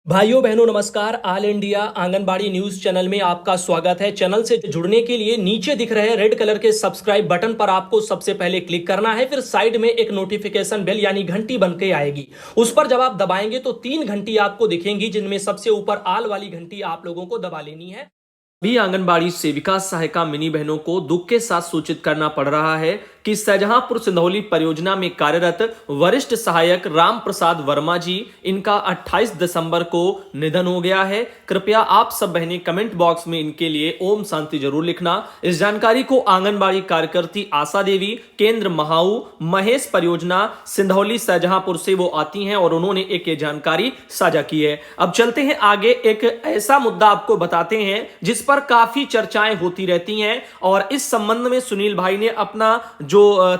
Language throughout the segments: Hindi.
भाइयों बहनों नमस्कार। All India anganwadi news channel में आपका स्वागत है। चैनल से जुड़ने के लिए नीचे दिख रहे रेड कलर के सब्सक्राइब बटन पर आपको सबसे पहले क्लिक करना है। फिर साइड में एक नोटिफिकेशन बेल यानी घंटी बन के आएगी, उस पर जब आप दबाएंगे तो 3 घंटी आपको दिखेंगी, जिनमें सबसे ऊपर ऑल वाली घंटी आप लोगों को दबा लेनी है। भी आंगनबाड़ी सेविका सहायिका मिनी बहनों को दुख के साथ सूचित करना पड़ रहा है कि शाहजहांपुर सिंधौली परियोजना में कार्यरत वरिष्ठ सहायक राम प्रसाद वर्मा जी, इनका 28 दिसंबर को निधन हो गया है। कृपया आप सब बहनें कमेंट बॉक्स में इनके लिए ओम शांति जरूर लिखना। इस जानकारी को आंगनबाड़ी कार्यकर्ती आशा देवी, केंद्र महाऊ महेश परियोजना सिंधौली शाहजहांपुर से वो आती हैं और उन्होंने एक ये जानकारी साझा की है। अब चलते हैं आगे, एक ऐसा मुद्दा आपको बताते हैं जिस पर काफी चर्चाएं होती रहती हैं और इस संबंध में सुनील भाई ने अपना जो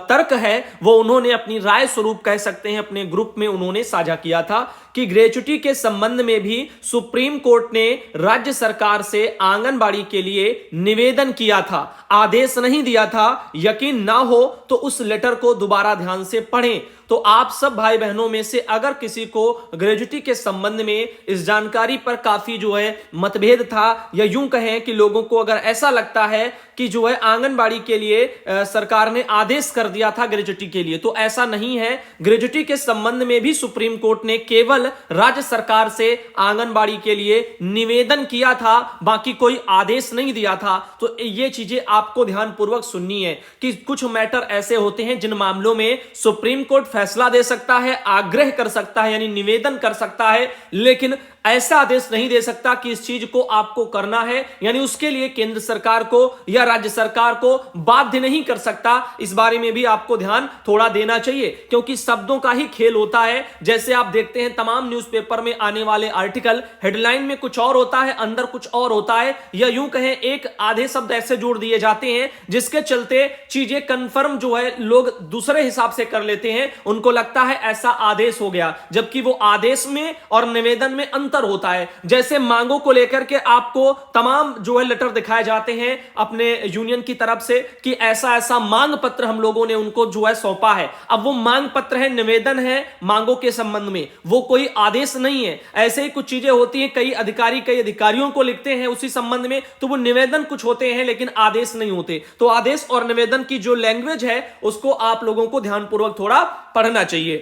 तर्क है वो उन्होंने अपनी राय स्वरूप कह सकते हैं अपने ग्रुप में उन्होंने साझा किया था कि ग्रेच्युटी के संबंध में भी सुप्रीम कोर्ट ने राज्य सरकार से आंगनबाड़ी के लिए निवेदन किया था, आदेश नहीं दिया था। यकीन ना हो तो उस लेटर को दोबारा ध्यान से पढ़ें। तो आप सब भाई बहनों में से अगर किसी को ग्रेच्युटी के संबंध में इस जानकारी पर काफी जो है मतभेद था, या यूं कहें कि लोगों को अगर ऐसा लगता है कि जो है आंगनबाड़ी के लिए सरकार ने आदेश कर दिया था ग्रेच्युटी के लिए, तो ऐसा नहीं है। ग्रेच्युटी के संबंध में भी सुप्रीम कोर्ट ने केवल राज्य सरकार से आंगनबाड़ी के लिए निवेदन किया था, बाकी कोई आदेश नहीं दिया था। तो ये चीजें आपको ध्यानपूर्वक सुननी है कि कुछ मैटर ऐसे होते हैं जिन मामलों में सुप्रीम कोर्ट फैसला दे सकता है, आग्रह कर सकता है यानी निवेदन कर सकता है, लेकिन ऐसा आदेश नहीं दे सकता कि इस चीज को आपको करना है, यानी उसके लिए केंद्र सरकार को या राज्य सरकार को बाध्य नहीं कर सकता। इस बारे में भी आपको ध्यान थोड़ा देना चाहिए, क्योंकि शब्दों का ही खेल होता है। जैसे आप देखते हैं तमाम न्यूज़पेपर में आने वाले आर्टिकल, हेडलाइन में कुछ और होता है, अंदर कुछ और होता है, या यूं कहें एक आधे शब्द ऐसे जोड़ दिए जाते हैं जिसके चलते चीजें कंफर्म जो है लोग दूसरे हिसाब से कर लेते हैं। उनको लगता है ऐसा आदेश हो गया, जबकि वो आदेश में और निवेदन में अंतर होता है। जैसे मांगों को लेकर के आपको तमाम जो है लेटर दिखाए जाते हैं अपने यूनियन की तरफ से कि ऐसा ऐसा मांग पत्र हम लोगों ने उनको जो है सौंपा है। अब वो मांग पत्र है, निवेदन है मांगों के संबंध में, वो कोई आदेश नहीं है। ऐसे ही कुछ चीजें होती हैं, कई अधिकारियों को लिखते हैं उसी संबंध में, तो वो निवेदन कुछ होते हैं लेकिन आदेश नहीं होते। तो आदेश और निवेदन की जो लैंग्वेज है उसको आप लोगों को ध्यानपूर्वक थोड़ा पढ़ना चाहिए।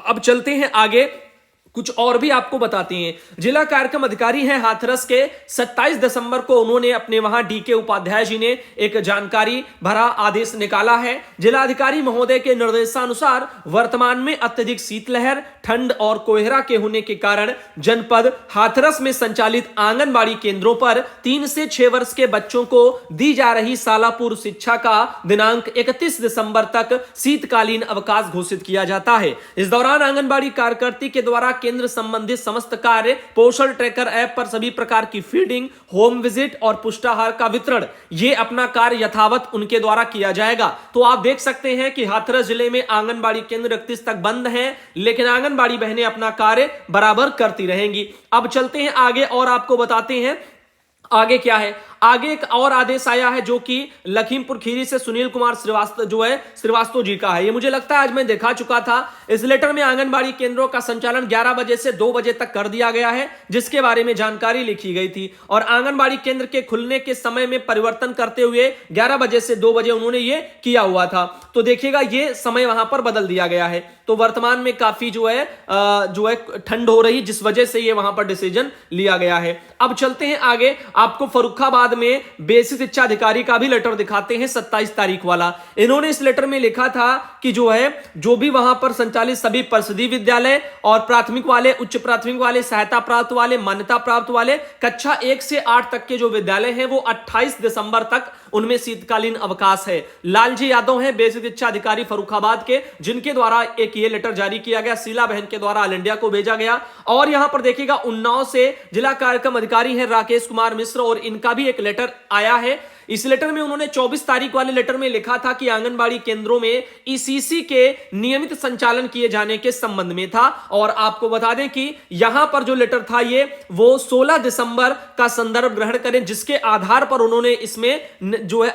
अब चलते हैं आगे, कुछ और भी आपको बताते हैं। जिला कार्यक्रम अधिकारी हैं हाथरस के, 27 दिसंबर को उन्होंने अपने वहां डीके उपाध्याय जी ने एक जानकारी भरा आदेश निकाला है। जिला अधिकारी महोदय के निर्देशानुसार वर्तमान में अत्यधिक शीतलहर, ठंड और कोहरा के होने के कारण जनपद हाथरस में संचालित आंगनबाड़ी केंद्रों पर 3 से 6 वर्ष के बच्चों को दी जा रही शाला पूर्व शिक्षा का दिनांक 31 दिसंबर तक शीतकालीन अवकाश घोषित किया जाता है। इस दौरान आंगनबाड़ी कार्यकर्ती के द्वारा केंद्र संबंधित समस्त कार्य, पोषण ट्रैकर ऐप पर सभी प्रकार की फीडिंग, होम विजिट और पुष्टाहार का वितरण, ये अपना कार्य यथावत उनके द्वारा किया जाएगा। तो आप देख सकते हैं कि हाथरस जिले में आंगनबाड़ी केंद्र 31 तक बंद हैं, लेकिन आंगनबाड़ी बहनें अपना कार्य बराबर करती रहेंगी। अब चलते हैं आगे और आपको बताते हैं आगे क्या है। आगे एक और आदेश आया है जो कि लखीमपुर खीरी से सुनील कुमार श्रीवास्तव जी का है। ये मुझे लगता है आज मैं दिखा चुका था। इस लेटर में आंगनबाड़ी केंद्रों का संचालन 11 बजे से 2 बजे तक कर दिया गया है, जिसके बारे में जानकारी लिखी गई थी, और आंगनबाड़ी केंद्र के खुलने के समय में परिवर्तन करते हुए 11 बजे से 2 बजे उन्होंने ये किया हुआ था। तो देखिएगा ये समय वहां पर बदल दिया गया है। तो वर्तमान में काफी जो है ठंड हो रही, जिस वजह से ये वहां पर डिसीजन लिया गया है। अब चलते हैं आगे, आपको फर्रुखाबाद में बेसिक शिक्षा अधिकारी का भी लेटर दिखाते हैं 27 तारीख वाला। इन्होंने इस लेटर में लिखा था कि जो भी वहां पर संचालित सभी परिषदीय विद्यालय और प्राथमिक वाले, उच्च प्राथमिक वाले, सहायता प्राप्त वाले, मान्यता प्राप्त वाले, कक्षा 1 से 8 तक के जो विद्यालय हैं वो 28 दिसंबर तक उनमें शीतकालीन अवकाश है। लालजी यादव हैं बेसिक शिक्षा अधिकारी फर्रुखाबाद के, जिनके द्वारा एक ये लेटर जारी किया गया, शीला बहन के द्वारा ऑल इंडिया को भेजा गया। और यहां पर देखिएगा उन्नाव से जिला कार्यक्रम अधिकारी हैं राकेश कुमार मिश्र, और इनका भी एक लेटर आया है। इस लेटर में उन्होंने 24 तारीख वाले लेटर में लिखा था कि आंगनबाड़ी केंद्रों में ईसीसी के नियमित संचालन किए जाने के संबंध में था। और आपको बता दें कि यहां पर जो लेटर था ये वो 16 दिसंबर का संदर्भ ग्रहण करें, जिसके आधार पर उन्होंने इसमें जो है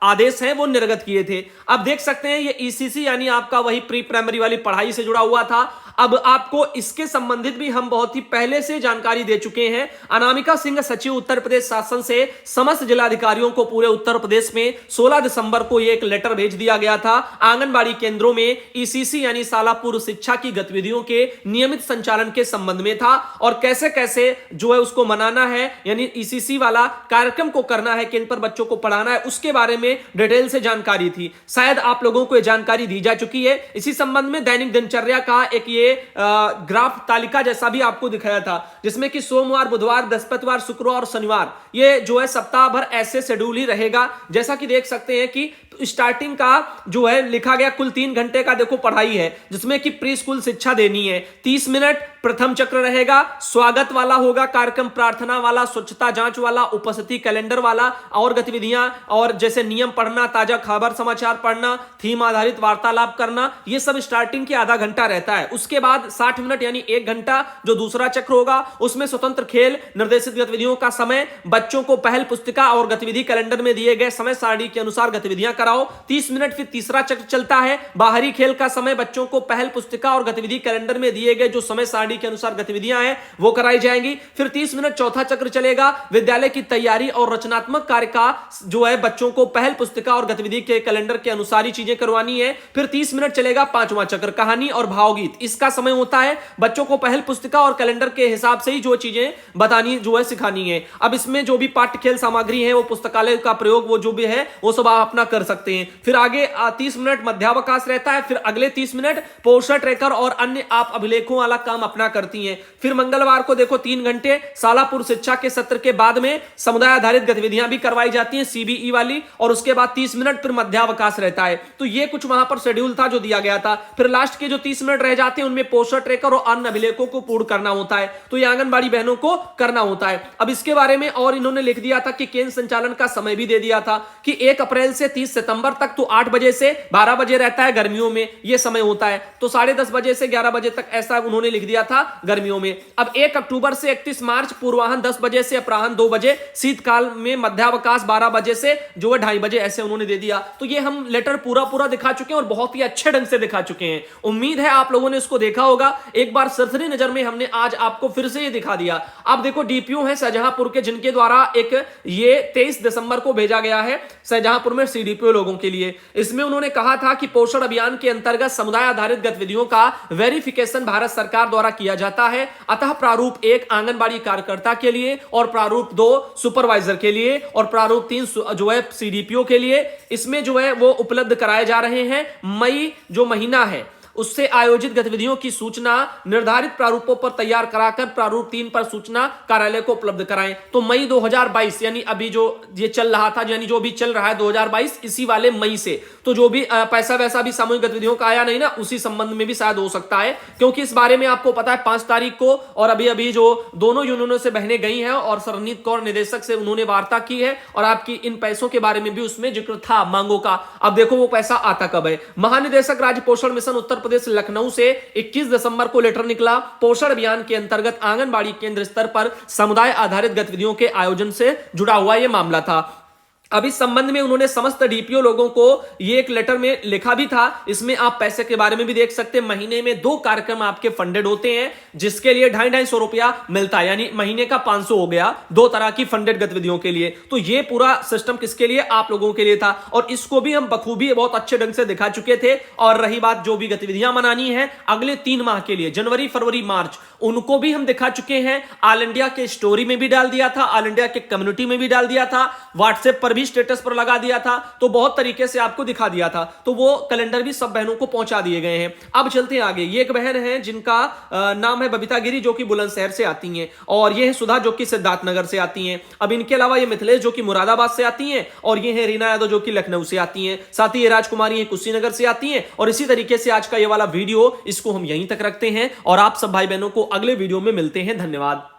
आदेश हैं वो निर्गत किए थे। अब देख सकते हैं ये ईसीसी यानी आपका वही प्री प्राइमरी वाली पढ़ाई से जुड़ा हुआ था। अब आपको इसके संबंधित भी हम बहुत ही पहले से जानकारी दे चुके हैं। अनामिका सिंह सचिव उत्तर प्रदेश शासन से समस्त जिलाधिकारियों को पूरे उत्तर प्रदेश में 16 दिसंबर को एक लेटर भेज दिया गया था। आंगनबाड़ी केंद्रों में ईसीसी यानी शाला पूर्व शिक्षा की गतिविधियों के नियमित संचालन के संबंध में था और कैसे कैसे जो है उसको मनाना है, यानी ईसीसी वाला कार्यक्रम को करना है, किन पर बच्चों को पढ़ाना है, उसके बारे में डिटेल से जानकारी थी। शायद आप लोगों को यह जानकारी दी जा चुकी है। इसी संबंध में दैनिक दिनचर्या का एक ये ग्राफ तालिका जैसा भी आपको दिखाया था, जिसमें कि सोमवार, बुधवार, बृहस्पतिवार, शुक्रवार और शनिवार ये जो है सप्ताह भर ऐसे शेड्यूल ही रहेगा। जैसा कि देख सकते हैं कि स्टार्टिंग का जो है लिखा गया कुल 3 घंटे का देखो पढ़ाई है, जिसमें कि प्री स्कूल शिक्षा देनी है। 30 मिनट प्रथम चक्र रहेगा, स्वागत वाला होगा कार्यक्रम, प्रार्थना वाला, स्वच्छता जांच वाला, उपस्थिति कैलेंडर वाला और गतिविधियां और जैसे नियम पढ़ना, ताजा खबर समाचार पढ़ना, थीम आधारित वार्तालाप करना, ये सब स्टार्टिंग के आधा घंटा रहता है। उसके बाद 60 मिनट यानी 1 घंटा जो दूसरा चक्र होगा, उसमें स्वतंत्र खेल, निर्देशित गतिविधियों का समय, बच्चों को पहल पुस्तिका और गतिविधि कैलेंडर में दिए गए समय सारणी के अनुसार गतिविधियां कराओ। 30 मिनट फिर तीसरा चक्र चलता है, बाहरी खेल का समय, बच्चों को पहल पुस्तिका और गतिविधि कैलेंडर में दिए गए जो समय सारणी के अनुसार गतिविधियां हैं वो कराई जाएंगी। फिर 30 मिनट चौथा चक्र चलेगा, विद्यालय की तैयारी और रचनात्मक कार्य का जो है बच्चों को पहल पुस्तिका और गतिविधि के कैलेंडर के अनुसार ही चीजें करवानी है। फिर 30 मिनट चलेगा पांचवा चक्र, कहानी और भावगीत, इसका समय होता है बच्चों को पहल पुस्तिका और कैलेंडर के हिसाब से ही जो चीजें बतानी जो है सिखानी है। अब इसमें जो भी पाठ्य खेल सामग्री है वो पुस्तकालय का प्रयोग वो जो भी है वो सब आप अपना कर सकते हैं। फिर आगे 30 मिनट मध्यावकाश रहता है, फिर अगले 30 मिनट पोस्टर ट्रैकर और अन्य आप अभिलेखों वाला काम अपना करती हैं। फिर मंगलवार को देखो 3 घंटे शाला पूर्व शिक्षा के सत्र के बाद में समुदाय आधारित गतिविधियां भी करवाई जाती हैं सीबीई वाली, और उसके बाद 30 मिनट फिर मध्यावकाश रहता है। तो ये कुछ वहां पर शेड्यूल था जो दिया गया था। फिर लास्ट के जो 30 मिनट रह जाते हैं उनमें पोस्टर ट्रैकर और अन्य अभिलेखों को पूर्ण करना होता है, तो ये आंगनबाड़ी बहनों को करना होता है। अब इसके बारे में और इन्होंने लिख दिया था कि केंद्र संचालन का समय भी दे दिया था कि 1 अप्रैल से 30 सितंबर तक तो 8 बजे से 12 बजे रहता है गर्मियों में, यह समय होता है, तो 10:30 बजे से 11 बजे तक ऐसा उन्होंने लिख दिया था गर्मियों में। अब 1 अक्टूबर से 31 मार्च पूर्वाह्न 10 बजे से अपराह्न 2 बजे, शीतकाल में मध्यावकाश 12 बजे से जो है 2:30 बजे, ऐसे उन्होंने दे दिया। तो ये हम लेटर पूरा दिखा चुके हैं और बहुत ही अच्छे ढंग से दिखा चुके हैं। उम्मीद है आप लोगों ने इसको देखा होगा। एक बार सरसरी नजर में हमने आज आपको फिर से ये दिखा दिया। अब देखो डीपीओ है शाहजहांपुर के, जिनके द्वारा एक ये 23 दिसंबर को भेजा गया है शाहजहांपुर में सीडीपीओ लोगों के लिए। इसमें उन्होंने कहा था कि पोषण अभियान के अंतर्गत समुदाय आधारित गतिविधियों का वेरिफिकेशन भारत सरकार द्वारा किया जाता है। अतः प्रारूप 1 आंगनबाड़ी कार्यकर्ता के लिए और प्रारूप 2 सुपरवाइजर के लिए और प्रारूप 3 जो है सीडीपीओ के लिए इसमें जो है वो उपलब्ध कराए जा रहे हैं। मई जो महीना है उससे आयोजित गतिविधियों की सूचना निर्धारित प्रारूपों पर तैयार कराकर प्रारूप 3 पर सूचना कार्यालय को उपलब्ध कराएं। तो मई 2022 यानी अभी जो ये चल रहा था, यानी जो भी चल रहा है 2022, इसी वाले मई से तो जो भी पैसा वैसा भी सामूहिक गतिविधियों का आया नहीं ना, उसी संबंध में भी शायद हो सकता है, क्योंकि इस बारे में आपको पता है 5 तारीख को और अभी जो दोनों यूनियनों से बहनें गई हैं और सरनीत कौर निदेशक से उन्होंने वार्ता की है और आपकी इन पैसों के बारे में भी उसमें जिक्र था मांगों का। अब देखो वो पैसा आता कब है। महानिदेशक राज्य पोषण मिशन उत्तर प्रदेश लखनऊ से 21 दिसंबर को लेटर निकला। पोषण अभियान के अंतर्गत आंगनबाड़ी केंद्र स्तर पर समुदाय आधारित गतिविधियों के आयोजन से जुड़ा हुआ यह मामला था। अब इस संबंध में उन्होंने समस्त डीपीओ लोगों को ये एक लेटर में लिखा भी था। इसमें आप पैसे के बारे में भी देख सकते हैं। महीने में 2 कार्यक्रम आपके फंडेड होते हैं, जिसके लिए 250 रुपया मिलता है, यानी महीने का 500 हो गया 2 तरह की फंडेड गतिविधियों के लिए। तो ये पूरा सिस्टम किसके लिए? आप लोगों के लिए था और इसको भी हम बखूबी बहुत अच्छे ढंग से दिखा चुके थे। और रही बात जो भी गतिविधियां मनानी है अगले 3 माह के लिए, जनवरी, फरवरी, मार्च, उनको भी हम दिखा चुके हैं। ऑल इंडिया के स्टोरी में भी डाल दिया था, ऑल इंडिया के कम्युनिटी में भी डाल दिया था, व्हाट्सएप पर भी स्टेटस पर लगा दिया था, तो बहुत तरीके से आपको दिखा दिया था। तो वो कैलेंडर भी सब बहनों को पहुंचा दिए गए हैं। अब चलते हैं आगे। ये एक बहन है जिनका नाम है बबीता गिरी, जो कि बुलंदशहर से आती हैं, और ये है सुधा जो कि सिद्धार्थनगर से आती हैं। अब इनके अलावा ये मिथिलेश जो कि मुरादाबाद से आती हैं, और ये है रीना यादव जो कि लखनऊ से आती हैं। साथ ही ये राजकुमारी ये कुशीनगर से आती हैं। और इसी तरीके से आज का ये वाला वीडियो इसको हम यहीं तक रखते हैं और आप सब भाई बहनों को अगले वीडियो में मिलते हैं। धन्यवाद।